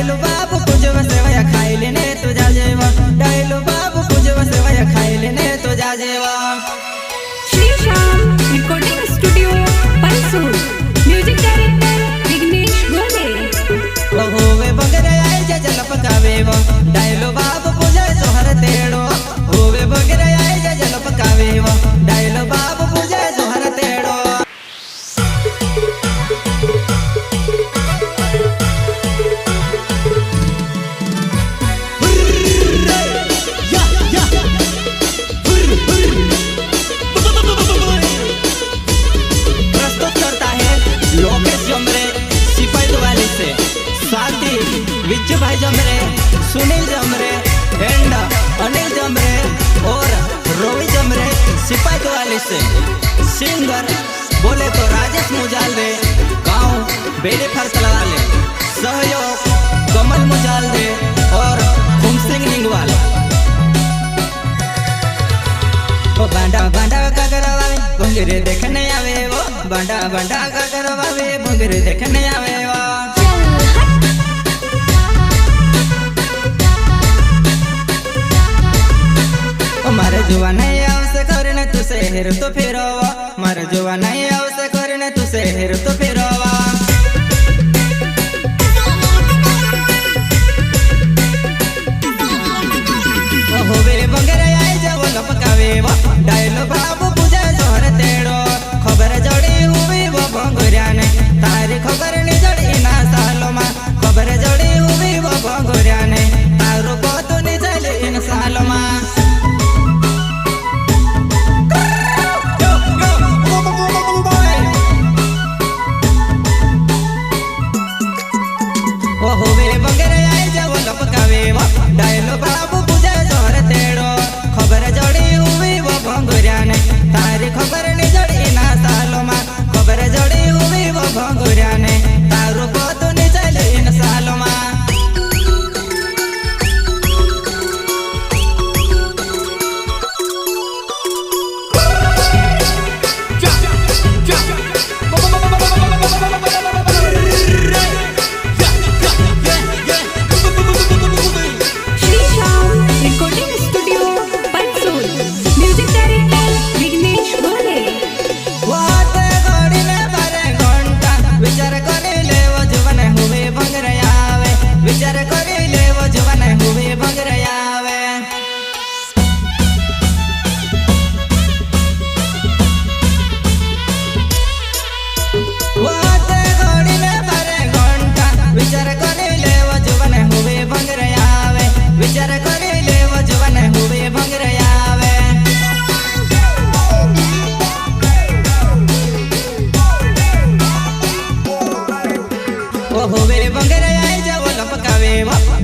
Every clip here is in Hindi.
डायलो बाबू पूजव सेवया खाइले ने तुझा जेवा डायलो बाबू पूजव सेवया खाइले ने तुझा जेवा श्री श्याम रिकॉर्डिंग स्टूडियो परसूर म्यूजिक डायरेक्टर विघ्नेश गोले होवे बगरे आए जे जल पकावे वो डायलो बाबू पूजे जोहर तेड़ो होवे बगरे आए जे जल पकावे वो डायलो बाबू पूजे जोहर तेड़ो विज्जू भाई जमरे, सुनील जमरे, एंड अनिल जमरे और रोवी जमरे सिपाही वाले से सिंगर बोले तो राजेश मुजालदे गांव बेड़े फरसला वाले सहयोग कमल मुजालदे और घूम सिंह निंगवाल वो बांडा बांडा का करवावे भंगरे देखने आवे वो बांडा बांडा का करवावे भंगरे देखने आवे वो मारे जुआ नहीं आवसे करने तू शहर तो फिरवा मारे जुआ नहीं आवसे करने तू शहर तो फिरवा होवे बंगरे आए जब लपकावे वो डायलो बाबू पूजा जोहर तेड़ो खबर जड़ी हुई वो बंगुरिया ने तारी खबर नहीं जड़ी ना सालों में खबर जड़ी हुई वो बंगुरिया ने तारो को तो नहीं चली इन सालों में डायलो बाबू पूजा जोहर तेड़ो खबर जड़ी हुई वो भंगुरिया ने तारी खबर नहीं जड़ी ना सालों में खबर जड़ी हुई वो भंगुरिया ने तारू को तो नहीं चली इन सालों में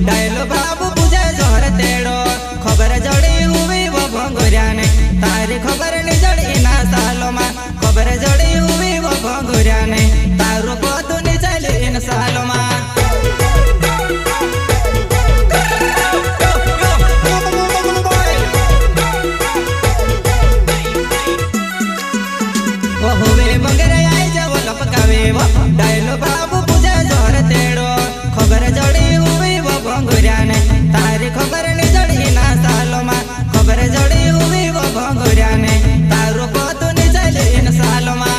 डायलो बाबू पूजा जोहर तेड़ो खबर जड़ी हुई वो भंगुरिया ने तारी खबर नहीं जड़ी ना सालों में खबर जड़ी हुई वो भंगुरिया ने तारू को तो नहीं चली इन सालों में वो होवे बंगरे आए जब लपकावे वो डायलो बाबू पूजा जोहर तेड़ो खबर जड़ी हुई वो भंगुरिया ने तारी खबर नहीं जड़ी ना सालों में खबर जड़ी हुई वो भंगुरिया ने तारू को तो नहीं चली इन सालों में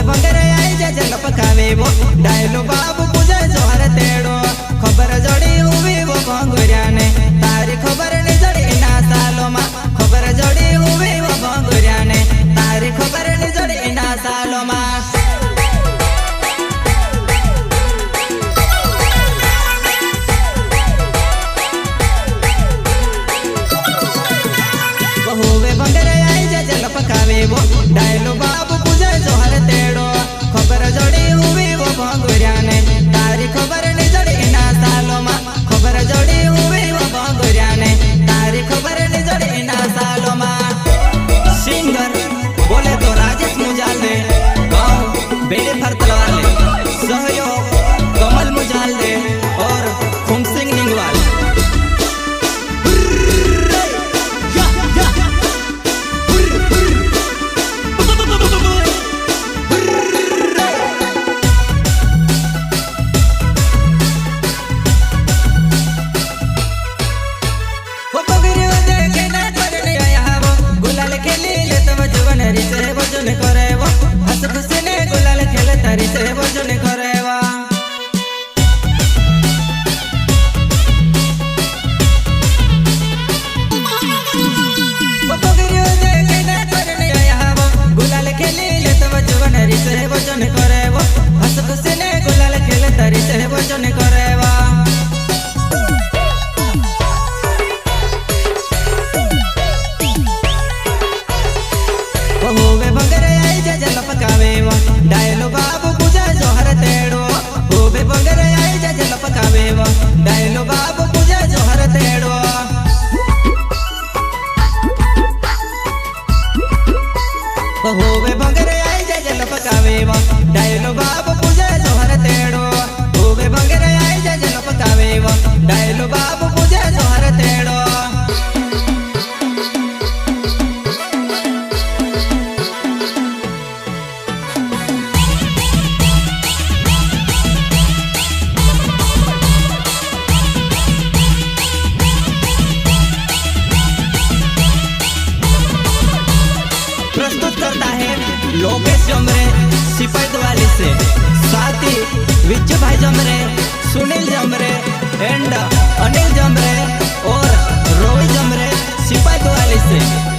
बहुवे बंगरे आई जा जल पकावे वो डायलो बाबू पूजे जोहर तेड़ो खबर जोड़ी हुई वो भंगुरिया ने तारी खबर नहीं जोड़ी ना सालों मा खबर जोड़ी हुई वो भंगुरिया ने तारी खबर नहीं जोड़ी ना सालों मा बहुवे बंगरे आई जा जल पकावे वो डायलो बाबू पूजे जोहर तेड़ो खबर जोड़ी हुई वो भंगुरिया ने तारी खबर नहीं जोड़ी ना सालों मा खबर जोड़ी हुई वो भंगुरिया ने तारी खबर नहीं जोड़ी ना सालों मा सिंगर बोले तो राजेश मुजाल दे गाँव बेड़े फरतल वाले सहयोग कमल मुजाल दे और खुम सिंह निंगवाल डायलो बाबू पूजा जोहर तेड़ो होवे बंगरे आई जा जल पकावे वो डायलो बाबू पूजा जोहर तेड़ो होवे बंगरे आई जा जल पकावे वो डायलो बाबू पूजा जोहर तेड़ो होवे बंगरे आई जा जल पकावे वो डायलो बाबू पूजा जोहर तेड़ो प्रस्तुत करता है लोकेश जमरे सिपाही द्वाली से साथ ही विजय भाई जमरे सुनील जमरे एंड अनिल जमरे और रोहित जमरे सिपाही द्वाली से।